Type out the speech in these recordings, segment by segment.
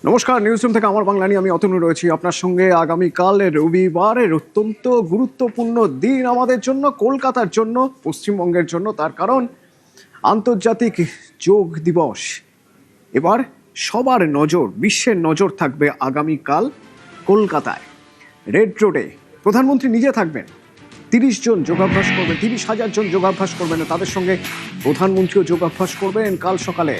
নমস্কার, নিউজরুম থেকে আমার বাংলা নিয়ে আমি অতনু রয়েছি আপনার সঙ্গে। আগামীকাল রবিবারের অত্যন্ত গুরুত্বপূর্ণ দিন আমাদের জন্য, কলকাতার জন্য, পশ্চিমবঙ্গের জন্য। তার কারণ আন্তর্জাতিক যোগ দিবস। এবার সবার নজর, বিশ্বের নজর থাকবে আগামীকাল কলকাতায় রেড রোডে। প্রধানমন্ত্রী নিজে থাকবেন, 30 জন যোগাভ্যাস করবেন, 30,000 জন যোগাভ্যাস করবেন, তাদের সঙ্গে প্রধানমন্ত্রীও যোগাভ্যাস করবেন কাল সকালে।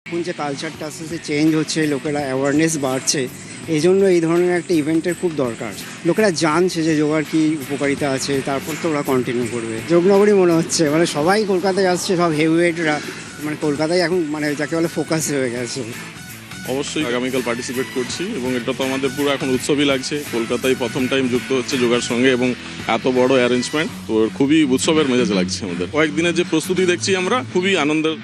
এখন যে কালচারটা আস্তে আস্তে চেঞ্জ হচ্ছে, লোকেরা অ্যাওয়ারনেস বাড়ছে, এই জন্য এই ধরনের একটা ইভেন্টের খুব দরকার। লোকেরা জানছে যে যোগার কি উপকারিতা আছে, তারপর তো ওরা কন্টিনিউ করবে। যোগনগরী মনে হচ্ছে, মানে সবাই কলকাতায় আসছে, সব হেভিওয়েটরা, মানে কলকাতায় এখন মানে যাকে বলে ফোকাস হয়ে গেছে। অবশ্যই আগামীকাল পার্টিসিপেট করছি এবং এটা তো আমাদের পুরো এখন উৎসবই লাগছে। কলকাতায় প্রথম টাইম যুক্ত হচ্ছে যোগার সঙ্গে এবং এত বড় অ্যারেঞ্জমেন্ট, তো খুবই উৎসবের মেজাজ লাগছে আমাদের। কয়েকদিনের যে প্রস্তুতি দেখছি আমরা, খুবই আনন্দের।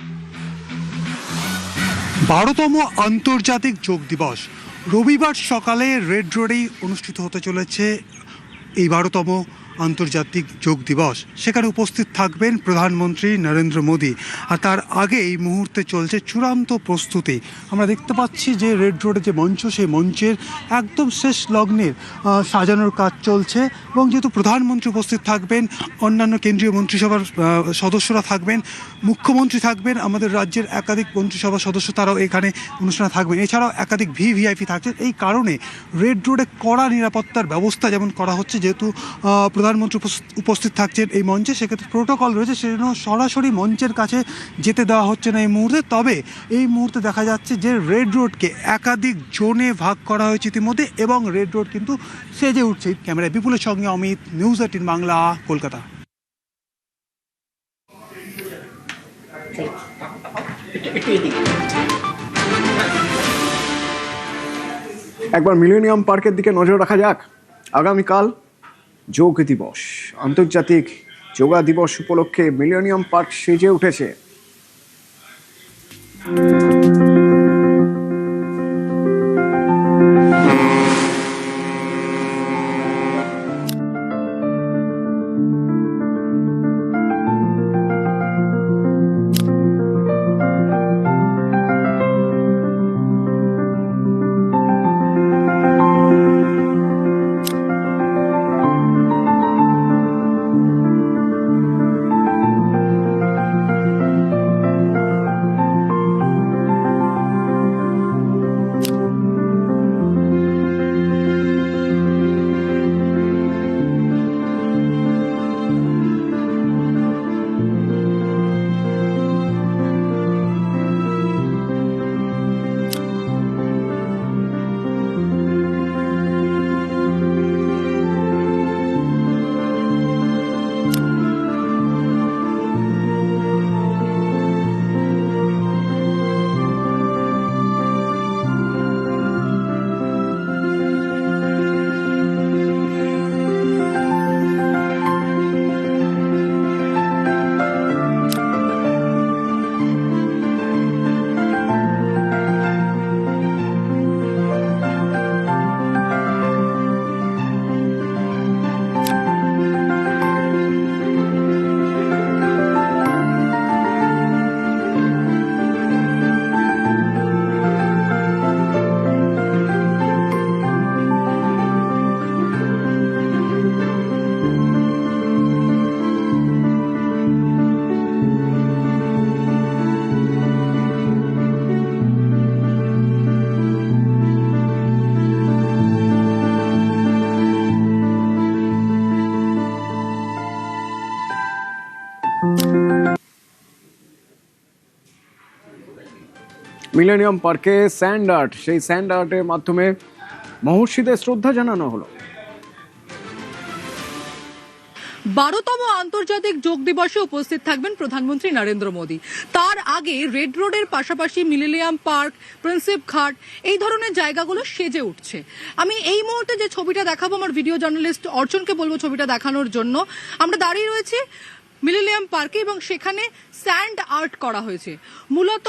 12তম আন্তর্জাতিক যোগ দিবস রবিবার সকালে রেড রোডেই অনুষ্ঠিত হতে চলেছে। এই 12তম আন্তর্জাতিক যোগ দিবস, সেখানে উপস্থিত থাকবেন প্রধানমন্ত্রী নরেন্দ্র মোদী। আর তার আগে এই মুহূর্তে চলছে চূড়ান্ত প্রস্তুতি। আমরা দেখতে পাচ্ছি যে রেড রোডে যে মঞ্চ, সেই মঞ্চের একদম শেষ লগ্নের সাজানোর কাজ চলছে। এবং যেহেতু প্রধানমন্ত্রী উপস্থিত থাকবেন, অন্যান্য কেন্দ্রীয় মন্ত্রিসভার সদস্যরা থাকবেন, মুখ্যমন্ত্রী থাকবেন, আমাদের রাজ্যের একাধিক মন্ত্রিসভার সদস্য তারাও এখানে অনুষ্ঠানে থাকবেন, এছাড়াও একাধিক ভিভিআইপি থাকছেন। এই কারণে রেড রোডে কড়া নিরাপত্তার ব্যবস্থা যেমন করা হচ্ছে, যেহেতু প্রধানমন্ত্রী উপস্থিত থাকছেন এই মঞ্চে, সেক্ষেত্রে প্রোটোকল রয়েছে, সেজন্য সরাসরি মঞ্চের কাছে যেতে দেওয়া হচ্ছে না এই মুহূর্তে। তবে এই মুহূর্তে দেখা যাচ্ছে যে রেড রোডকে একাধিক জোনে ভাগ করা হয়েছে ইতিমধ্যে, এবং রেড রোড কিন্তু সেজে উঠছে। ক্যামেরায় বিপুলের সঙ্গে অমিত, নিউজ 18 বাংলা, কলকাতা। একবার মিলেনিয়াম পার্কের দিকে নজর রাখা যাক। আগামীকাল যোগ দিবস, আন্তর্জাতিক যোগা দিবস উপলক্ষে মিলেনিয়াম পার্ক সেজে উঠেছে। মিলেনিয়াম পার্কে স্যান্ড আর্ট, সেই স্যান্ড আর্টের মাধ্যমে মহর্ষিদের শ্রদ্ধা জানানো হলো। 12তম আন্তর্জাতিক যোগ দিবসে উপস্থিত থাকবেন প্রধানমন্ত্রী নরেন্দ্র মোদী। তার আগে রেড রোডের পাশাপাশি মিলেনিয়াম পার্ক, প্রিন্সেপ ঘাট এই ধরনের জায়গাগুলো সেজে উঠছে। আমি এই মুহূর্তে যে ছবিটা দেখাবো, আমার ভিডিও জার্নালিস্ট অর্চনকে বলবো ছবিটা দেখানোর জন্য। আমরা দাঁড়িয়ে রয়েছি মিলেনিয়াম পার্কে এবং সেখানে স্যান্ড আর্ট করা হয়েছে। মূলত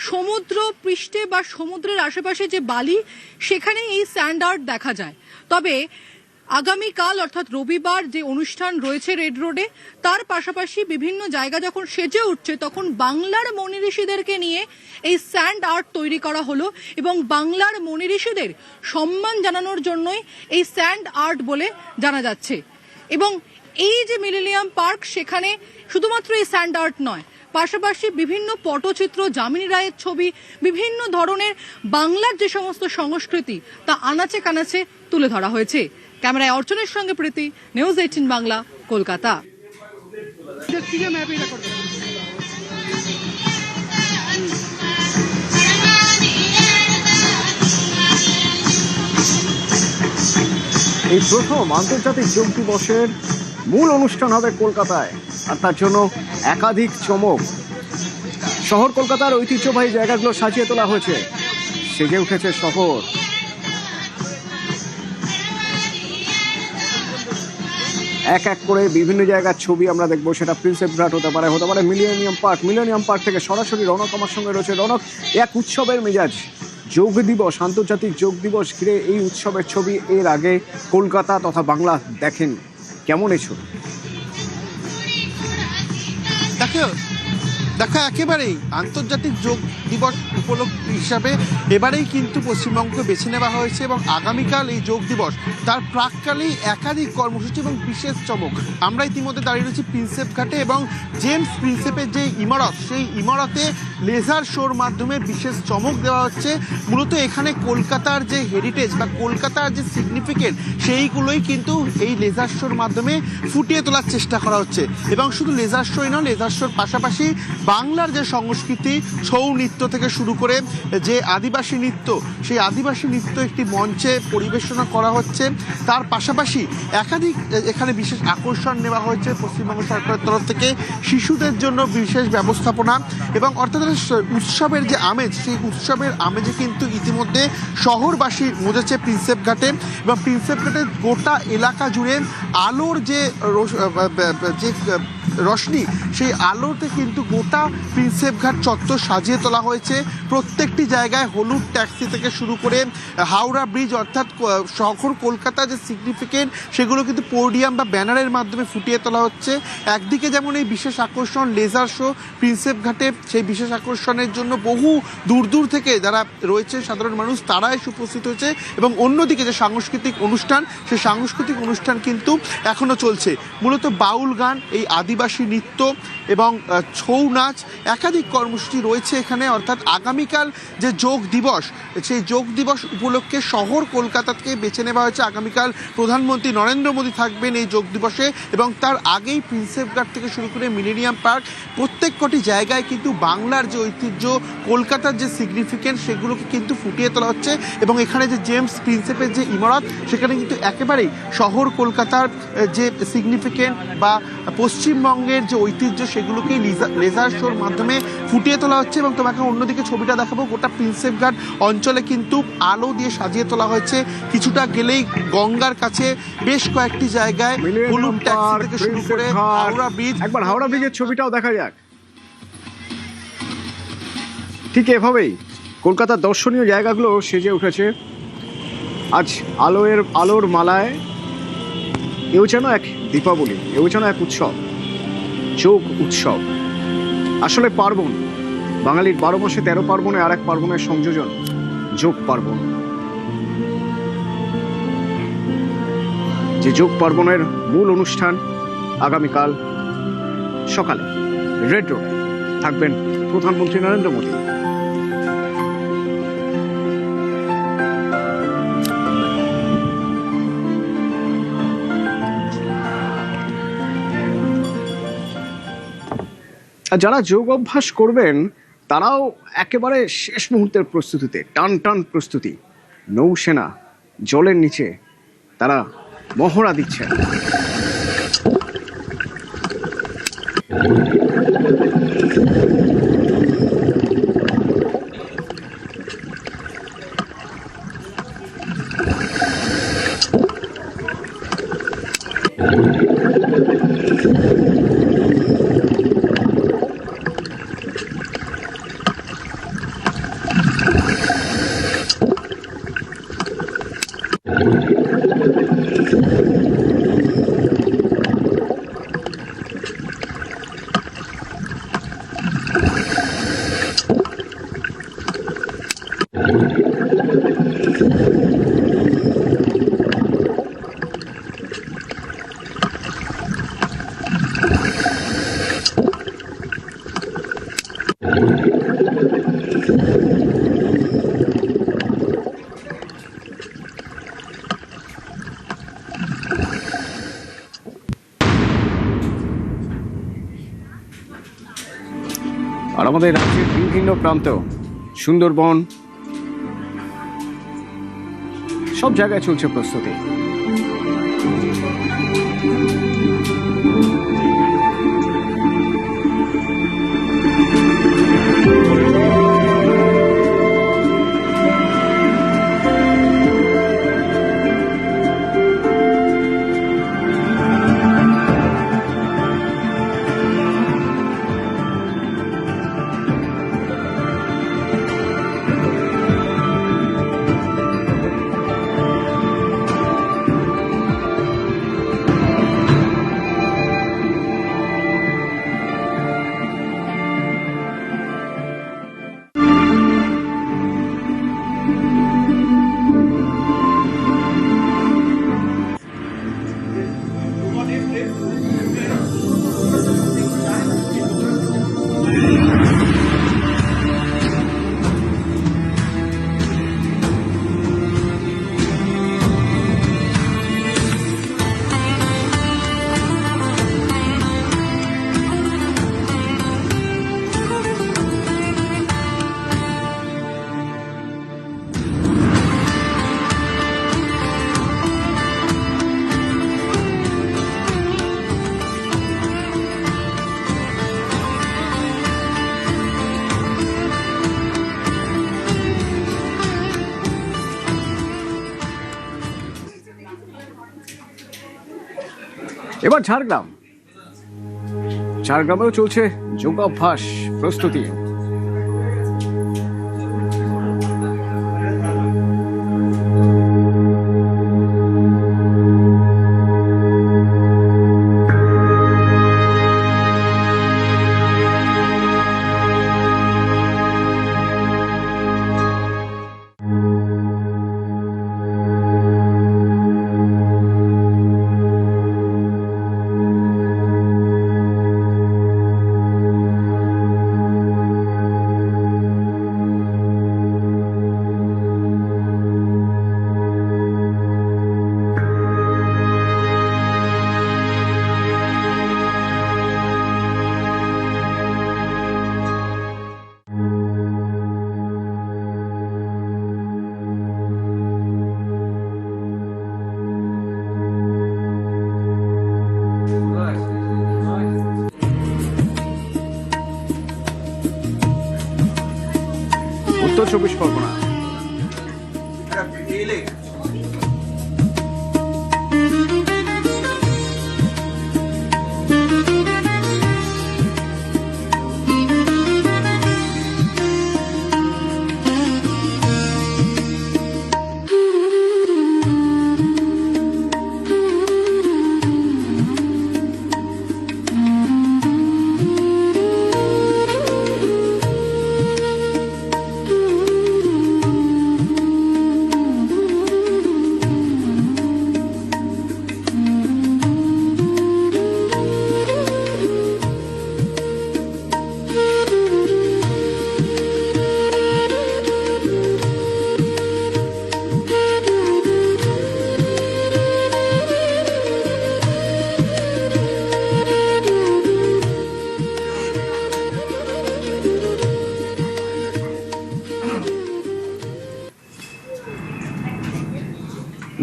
সমুদ্র পৃষ্ঠে বা সমুদ্রের আশেপাশে যে বালি, সেখানে এই স্যান্ড আর্ট দেখা যায়। তবে আগামীকাল অর্থাৎ রবিবার যে অনুষ্ঠান রয়েছে রেড রোডে, তার পাশাপাশি বিভিন্ন জায়গা যখন সেজে উঠছে তখন বাংলার মনি ঋষিদেরকে নিয়ে এই স্যান্ড আর্ট তৈরি করা হলো এবং বাংলার মনি ঋষিদের সম্মান জানানোর জন্যই এই স্যান্ড আর্ট বলে জানা যাচ্ছে। এবং এই যে মিলেনিয়াম পার্ক, সেখানে শুধুমাত্র এই স্যান্ড আর্ট নয়, পাশাপাশি বিভিন্ন পটচিত্র, যামিনী রায়ের ছবি, বিভিন্ন ধরনের বাংলার যে সমস্ত সংস্কৃতি তা আনাচে কানাচে তুলে ধরা হয়েছে। ক্যামেরায় অর্চনের সঙ্গে প্রীতি, নিউজ 18 বাংলা, কলকাতা। এই প্রথম আন্তর্জাতিক যোগ দিবসের মূল অনুষ্ঠান হবে কলকাতায়, আর তার জন্য একাধিক চমক। শহর কলকাতার ঐতিহ্যবাহী জায়গাগুলো সাজিয়ে তোলা হয়েছে, সেজে উঠেছে শহর। এক এক করে বিভিন্ন জায়গার ছবি আমরা দেখবো। সেটা প্রিন্সেপ ঘাট হতে পারে মিলেনিয়াম পার্ক। মিলেনিয়াম পার্ক থেকে সরাসরি রনক আমার সঙ্গে রয়েছে। রনক, এক উৎসবের মেজাজ, যোগ দিবস, আন্তর্জাতিক যোগ দিবস ঘিরে এই উৎসবের ছবি এর আগে কলকাতা তথা বাংলা দেখেন, কেমন এই ছবি? দেখো একেবারেই আন্তর্জাতিক যোগ দিবস উপলক্ষ হিসাবে এবারেই কিন্তু পশ্চিমবঙ্গকে বেছে নেওয়া হয়েছে এবং আগামীকাল এই যোগ দিবস তার প্রাককালেই একাধিক কর্মসূচি এবং বিশেষ চমক। আমরা ইতিমধ্যে দাঁড়িয়ে রয়েছি প্রিন্সেপ ঘাটে এবং জেমস প্রিন্সেপের যে ইমারত, সেই ইমারতে লেজার শোর মাধ্যমে বিশেষ চমক দেওয়া হচ্ছে। মূলত এখানে কলকাতার যে হেরিটেজ বা কলকাতার যে সিগনিফিকেন্ট, সেইগুলোই কিন্তু এই লেজার শোর মাধ্যমে ফুটিয়ে তোলার চেষ্টা করা হচ্ছে। এবং শুধু লেজার শোই নয়, লেজার শোর পাশাপাশি বাংলার যে সংস্কৃতি, ছৌ নৃত্য থেকে শুরু করে যে আদিবাসী নৃত্য, সেই আদিবাসী নৃত্য একটি মঞ্চে পরিবেশনা করা হচ্ছে। তার পাশাপাশি একাধিক এখানে বিশেষ আকর্ষণ নেওয়া হয়েছে পশ্চিমবঙ্গ সরকারের তরফ থেকে, শিশুদের জন্য বিশেষ ব্যবস্থাপনা এবং অর্থাৎ উৎসবের যে আমেজ, সেই উৎসবের আমেজে কিন্তু ইতিমধ্যে শহরবাসী মজেছে প্রিন্সেপ ঘাটে। এবং প্রিন্সেপ ঘাটের গোটা এলাকা জুড়ে আলোর যে রশ্মি, সেই আলোতে কিন্তু গোটা প্রিন্সেপ ঘাট চত্বর সাজিয়ে তোলা হয়েছে। প্রত্যেকটি জায়গায় হলুদ ট্যাক্সি থেকে শুরু করে হাওড়া ব্রিজ, অর্থাৎ শহর কলকাতা যে সিগনিফিকেন্ট, সেগুলো কিন্তু পোডিয়াম বা ব্যানারের মাধ্যমে ফুটিয়ে তোলা হচ্ছে। একদিকে যেমন এই বিশেষ আকর্ষণ লেজার শো প্রিন্সেপ ঘাটে, সেই বিশেষ আকর্ষণের জন্য বহু দূর দূর থেকে যারা রয়েছে সাধারণ মানুষ, তারা এসে উপস্থিত হয়েছে। এবং অন্যদিকে যে সাংস্কৃতিক অনুষ্ঠান, সেই সাংস্কৃতিক অনুষ্ঠান কিন্তু এখনও চলছে। মূলত বাউল গান, এই আদিবাসী নৃত্য এবং ছৌ নাচ, একাধিক কর্মসূচি রয়েছে এখানে। অর্থাৎ আগামীকাল যে যোগ দিবস, সেই যোগ দিবস উপলক্ষে শহর কলকাতাকে বেছে নেওয়া হয়েছে। আগামীকাল প্রধানমন্ত্রী নরেন্দ্র মোদী থাকবেন এই যোগ দিবসে এবং তার আগেই প্রিন্সেপ ঘাট থেকে শুরু করে মিলেনিয়াম পার্ক, প্রত্যেক কটি জায়গায় কিন্তু বাংলার যে ঐতিহ্য, কলকাতার যে সিগনিফিকেন্স, সেগুলোকে কিন্তু ফুটিয়ে তোলা হচ্ছে। এবং এখানে যে জেমস প্রিন্সেপের যে ইমারত, সেখানে কিন্তু একেবারেই শহর কলকাতার যে সিগনিফিকেন্ট বা পশ্চিমবঙ্গের যে ঐতিহ্য, সেগুলোকেই লেজার শোর মাধ্যমে ফুটিয়ে তোলা হচ্ছে। এবং তোমাকে অন্যদিকে ছবিটা দেখাবো, গোটা প্রিন্সেপ ঘাট অঞ্চলে কিন্তু আলো দিয়ে সাজিয়ে তোলা হয়েছে। কিছুটা গেলেই গঙ্গার কাছে বেশ কয়েকটি জায়গায় হলুদ ট্যাক্সি থেকে শুরু করে হাওড়া ব্রিজ। একবার হাওড়া ব্রিজের ছবিটাও দেখা যাক। ঠিক এভাবেই কলকাতার দর্শনীয় জায়গাগুলো সেজে উঠেছে আজ আলোর মালায়। এও যেন এক দীপাবলি, এও যেন এক উৎসব, যোগ উৎসব, আসলে পার্বণ। বাঙালির 12 মাসে 13 পার্বণে আর এক পার্বণের সংযোজন, যোগ পার্বণ। যে যোগ পার্বণের মূল অনুষ্ঠান আগামীকাল সকালে রেড রোডে থাকবেন প্রধানমন্ত্রী নরেন্দ্র মোদী। আর যারা যোগ অভ্যাস করবেন তারাও একেবারে শেষ মুহূর্তের প্রস্তুতিতে, টান টান প্রস্তুতি। নৌসেনা জলের নিচে তারা মহড়া দিচ্ছেন। আর আমাদের রাজ্যের বিভিন্ন প্রান্ত, সুন্দরবন, সব জায়গায় চলছে প্রস্তুতি। এবার ঝাড়গ্রামেও চলছে যোগাভ্যাস প্রস্তুতি। উত্তর 24 পরগনা।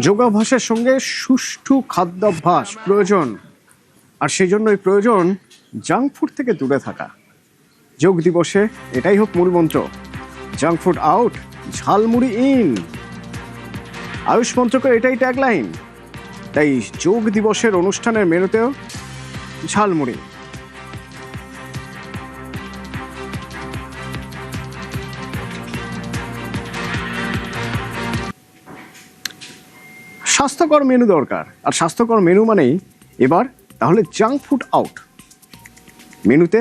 যোগাভ্যাসের সঙ্গে সুষ্ঠু খাদ্যাভ্যাস প্রয়োজন, আর সেই জন্যই প্রয়োজন জাঙ্ক ফুড থেকে দূরে থাকা। যোগ দিবসে এটাই হোক মূল মন্ত্র, junk food out, jhalmuri in. Ayush মন্ত্রকের এটাই ট্যাগলাইন। তাই যোগ দিবসের অনুষ্ঠানের মেনুতেও ঝালমুড়ি। স্বাস্থ্যকর মেনু দরকার, আর স্বাস্থ্যকর মেনু মানেই এবার তাহলে জাঙ্ক ফুড আউট। মেনুতে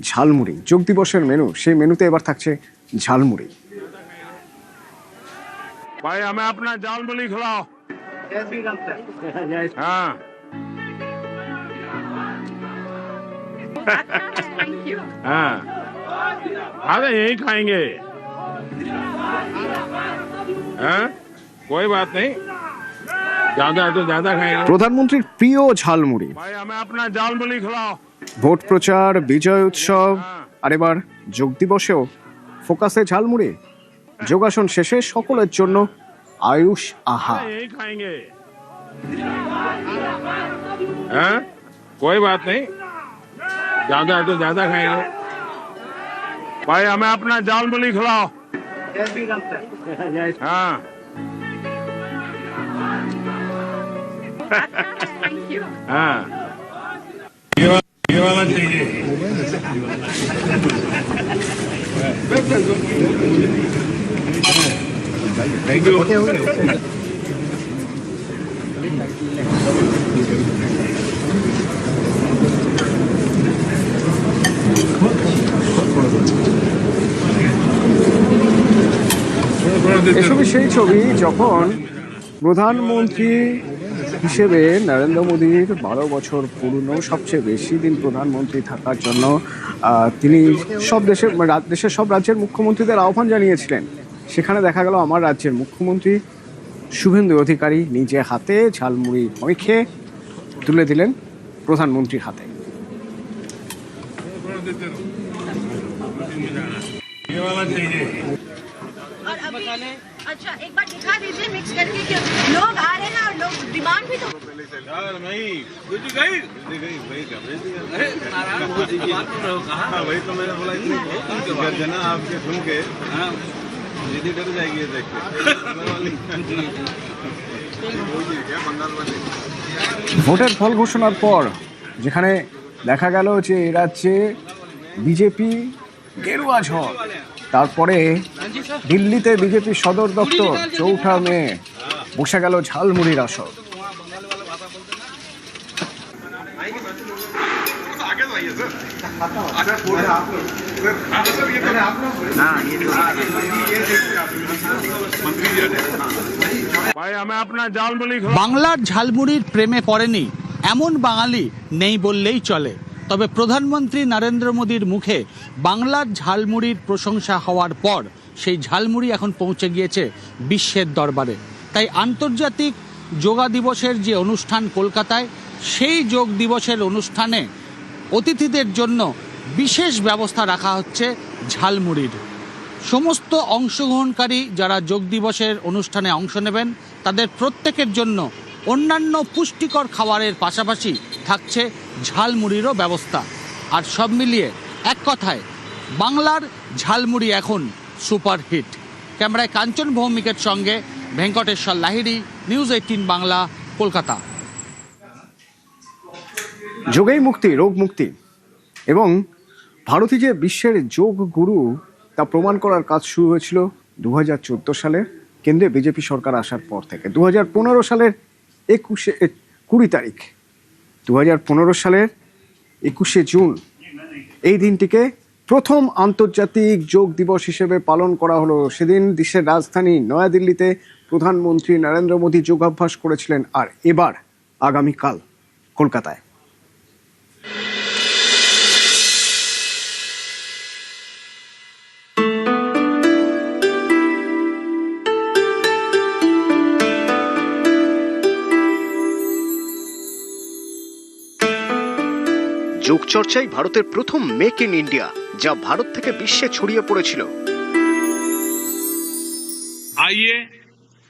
ঝালমুড়ি, যোগ দিবসের মেনু, সেই মেনুতে এবার থাকছে ঝালমুড়ি। भाई हमें अपना जाल मुली खिलाओ। हाँ हाँ अरे यही खाएंगे। हाँ कोई बात नहीं, ज्यादा है तो ज्यादा खाएंगे। প্রধানমন্ত্রীর প্রিয় ঝালমুড়ি। भाई हमें अपना जाल मुली खिलाओ। ভোট প্রচার, বিজয় উৎসব, আর এবার যোগ দিবসেও ফোকাসে ঝালমুড়ি। যোগাসন শেষে সকলের জন্য আয়ুষ আহার। यही खाएंगे। हाँ कोई बात नहीं, ज्यादा है तो ज्यादा खाएंगे। भाई हमें अपना जाल मुली खिलाओ। हाँ हाँ ये वाला चाहिए। Thank you. এসবই সেই ছবি যখন প্রধানমন্ত্রী হিসেবে নরেন্দ্র মোদীর 12 বছর পূর্ণ, সবচেয়ে বেশি দিন প্রধানমন্ত্রী থাকার জন্য তিনি সব দেশের সব রাজ্যের মুখ্যমন্ত্রীদের আহ্বান জানিয়েছিলেন। সেখানে দেখা গেল আমার রাজ্যের মুখ্যমন্ত্রী শুভেন্দু অধিকারী নিজে হাতে ঝালমুড়ি মেখে তুলে দিলেন প্রধানমন্ত্রীর হাতে। ये वाला चाहिए। और अभी अच्छा एक बार दिखा दीजिए मिक्स करके कि लोग आ रहे हैं और लोग डिमांड भी तो वही तो मैंने बोला गर्जना आपके सुन के दीदी डर जाएगी ये देख के। ভোটের ফল ঘোষণার পর যেখানে দেখা গেল যে এ রাজ্যে বিজেপি গেরুয়া ঝড়, তারপরে দিল্লিতে বিজেপি সদর দপ্তর 4 মে বসে গেল ঝালমুড়ির আসর। भाई हमें अपना जाल मुली खिलाओ। বাংলার ঝালমুড়ির প্রেমে পড়েনি এমন বাঙালি নেই বললেই চলে। তবে প্রধানমন্ত্রী নরেন্দ্র মোদীর মুখে বাংলার ঝালমুড়ির প্রশংসা হওয়ার পর সেই ঝালমুড়ি এখন পৌঁছে গিয়েছে বিশ্বের দরবারে। তাই আন্তর্জাতিক যোগা দিবসের যে অনুষ্ঠান কলকাতায়, সেই যোগ দিবসের অনুষ্ঠানে অতিথিদের জন্য বিশেষ ব্যবস্থা রাখা হচ্ছে ঝালমুড়ির। সমস্ত অংশগ্রহণকারী যারা যোগ দিবসের অনুষ্ঠানে অংশ নেবেন তাদের প্রত্যেকের জন্য অন্যান্য পুষ্টিকর খাবারের পাশাপাশি থাকছে ঝালমুড়িরও ব্যবস্থা। আর সব মিলিয়ে এক কথায় বাংলার ঝালমুড়ি এখন সুপারহিট। ক্যামেরায় কাঞ্চন ভৌমিকের সঙ্গে ভেঙ্কটেশ্বর লাহিড়ী, নিউজ 18 বাংলা, কলকাতা। যোগেই মুক্তি, রোগ মুক্তি, এবং ভারতী যে বিশ্বের যোগ গুরু তা প্রমাণ করার কাজ শুরু হয়েছিল 2014 সালে কেন্দ্রে বিজেপি সরকার আসার পর থেকে। 2015 সালের 20 তারিখ 2015 সালের 21শে জুন এই দিনটিকে প্রথম আন্তর্জাতিক যোগ দিবস হিসেবে পালন করা হলো। সেদিন দেশের রাজধানী নয়াদিল্লিতে প্রধানমন্ত্রী নরেন্দ্র মোদী যোগাভ্যাস করেছিলেন, আর এবার আগামীকাল কলকাতায়। যোগচর্চাই ভারতের প্রথম মেক ইন ইন্ডিয়া, যা ভারত থেকে বিশ্বে ছড়িয়ে পড়েছিল। आइए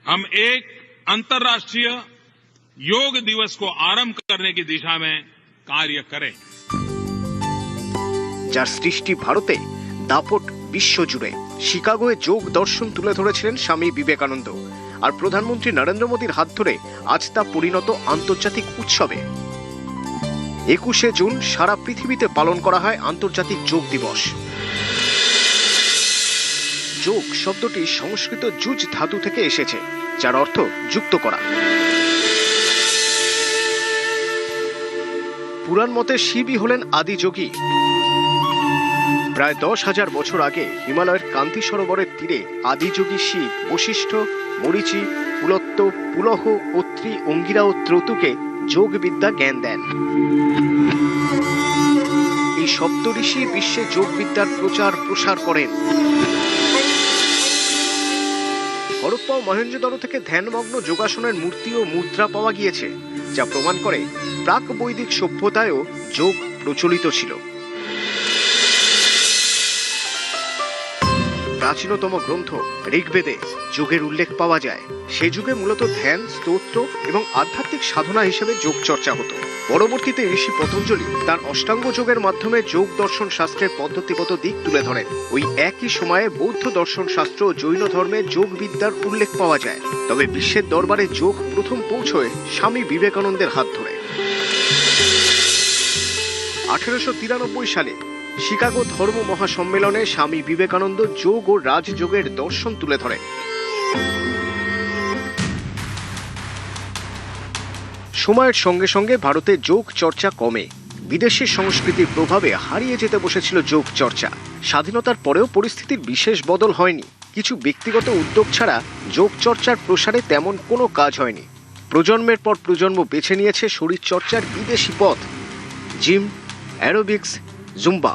हम एक अंतर्राष्ट्रीय योग दिवस को आरंभ करने की दिशा में कार्य करें। যার সৃষ্টি ভারতে, দাপট বিশ্বজুড়ে। শিকাগোয় যোগ দর্শন তুলে ধরেছিলেন স্বামী বিবেকানন্দ, আর প্রধানমন্ত্রী নরেন্দ্র মোদীর হাত ধরে আজ তা পরিণত আন্তর্জাতিক উৎসবে। 21শে জুন সারা পৃথিবীতে পালন করা হয় আন্তর্জাতিক যোগ দিবস। যোগ শব্দটি সংস্কৃত যুজ ধাতু থেকে এসেছে, যার অর্থ যুক্ত করা। পুরাণ মতে শিবই হলেন আদি যোগী। প্রায় 10,000 বছর আগে হিমালয়ের কান্তি সরোবরের তীরে আদিযোগী শিব বশিষ্ঠ, মরিচি, পুলত্ত, পুলহ, অত্রি, অঙ্গিরা ও ত্রতুকে যোগবিদ্যা জ্ঞান দেন। এই সপ্তঋষি বিশ্বে যোগবিদ্যার প্রচার প্রসার করেন। হরপ্পা ও মহেঞ্জোদারো থেকে ধ্যানমগ্ন যোগাসনের মূর্তি ও মুদ্রা পাওয়া গিয়েছে, যা প্রমাণ করে প্রাক বৈদিক সভ্যতায়ও যোগ প্রচলিত ছিল। প্রাচীনতম গ্রন্থ ঋগ্বেদে যোগের উল্লেখ পাওয়া যায়। সে যুগে মূলত ধ্যান, স্তোত্র এবং আধ্যাত্মিক সাধনা হিসেবে যোগ চর্চা হতো। পরবর্তীতে ঋষি পতঞ্জলি তার অষ্টাঙ্গ যোগের মাধ্যমে যোগ দর্শন শাস্ত্রের পদ্ধতিগত দিক তুলে ধরেন। ওই একই সময়ে বৌদ্ধ দর্শন শাস্ত্র ও জৈন ধর্মে যোগ বিদ্যার উল্লেখ পাওয়া যায়। তবে বিশ্বের দরবারে যোগ প্রথম পৌঁছয় স্বামী বিবেকানন্দের হাত ধরে। 1893 সালে শিকাগো ধর্ম মহাসম্মেলনে স্বামী বিবেকানন্দ যোগ ও রাজযোগের দর্শন তুলে ধরেন। সময়ের সঙ্গে সঙ্গে ভারতে যোগ চর্চা কমে। বিদেশি সংস্কৃতির প্রভাবে হারিয়ে যেতে বসেছিল যোগ চর্চা। স্বাধীনতার পরেও পরিস্থিতির বিশেষ বদল হয়নি। কিছু ব্যক্তিগত উদ্যোগ ছাড়া যোগ চর্চার প্রসারে তেমন কোনো কাজ হয়নি। প্রজন্মের পর প্রজন্ম বেছে নিয়েছে শরীরচর্চার বিদেশি পথ, জিম, অ্যারোবিক্স, জুম্বা।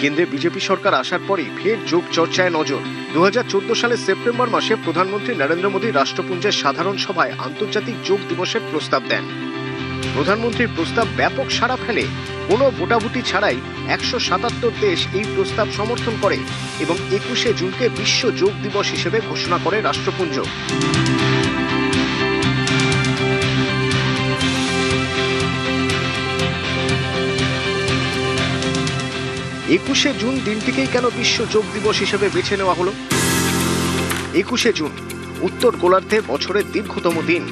কেন্দ্রে বিজেপি সরকার আসার পরই ফের যোগ চর্চায় নজর। 2014 সালের সেপ্টেম্বর মাসে প্রধানমন্ত্রী নরেন্দ্র মোদী রাষ্ট্রপুঞ্জের সাধারণ সভায় আন্তর্জাতিক যোগ দিবসের প্রস্তাব দেন। প্রধানমন্ত্রীর প্রস্তাব ব্যাপক সাড়া ফেলে। কোনো ভোটাভুটি ছাড়াই 177 দেশ এই প্রস্তাব সমর্থন করে এবং 21শে জুনকে বিশ্ব যোগ দিবস হিসেবে ঘোষণা করে রাষ্ট্রপুঞ্জ। একুশে জুন দিনটিকেই কেন বিশ্ব যোগ দিবস হিসেবে বেছে নেওয়া হলো? 21শে জুন উত্তর গোলার্ধে বছরের দীর্ঘতম দিন।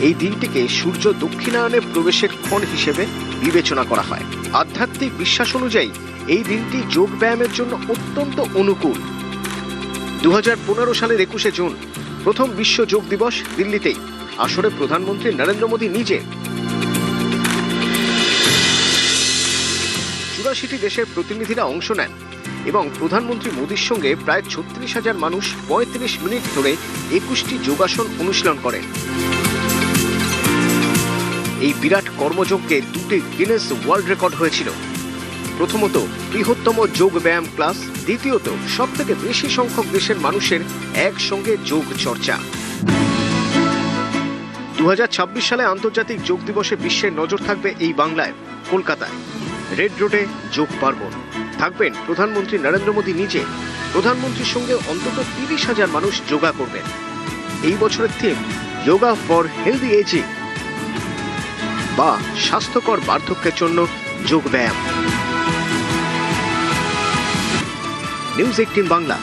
এই দিনটিকে সূর্য দক্ষিণায়নে প্রবেশের ক্ষণ হিসেবে বিবেচনা করা হয়। আধ্যাত্মিক বিশ্বাস অনুযায়ী এই দিনটি যোগ ব্যায়ামের জন্য অত্যন্ত অনুকূল। 2015 সালের 21শে জুন প্রথম বিশ্ব যোগ দিবস দিল্লিতেই। আসরে প্রধানমন্ত্রী নরেন্দ্র মোদী নিজে। 84টি দেশের প্রতিনিধিরা অংশ নেন এবং প্রধানমন্ত্রী মোদীর সঙ্গে প্রায় 36,000 মানুষ 35 মিনিট ধরে 21টি যোগাসন অনুশীলন করেন। এই বিরাট কর্মযজ্ঞে 2টি গিনেস ওয়ার্ল্ড রেকর্ড হয়েছিল। প্রথমত বৃহত্তম যোগ ব্যায়াম ক্লাস, দ্বিতীয়ত সবথেকে বেশি সংখ্যক দেশের মানুষের একসঙ্গে যোগ চর্চা। 2026 সালে আন্তর্জাতিক যোগ দিবসে বিশ্বের নজর থাকবে এই বাংলায়, কলকাতায়। রেড রোডে যোগ পার্বণ। থাকবেন প্রধানমন্ত্রী নরেন্দ্র মোদী নিজে। প্রধানমন্ত্রীর সঙ্গে অন্তত 30,000 মানুষ যোগা করবেন। এই বছরের theme yoga for healthy ageing বা স্বাস্থ্যকর বার্ধক্যের জন্য যোগ ব্যায়াম। নিউজ 18 বাংলা।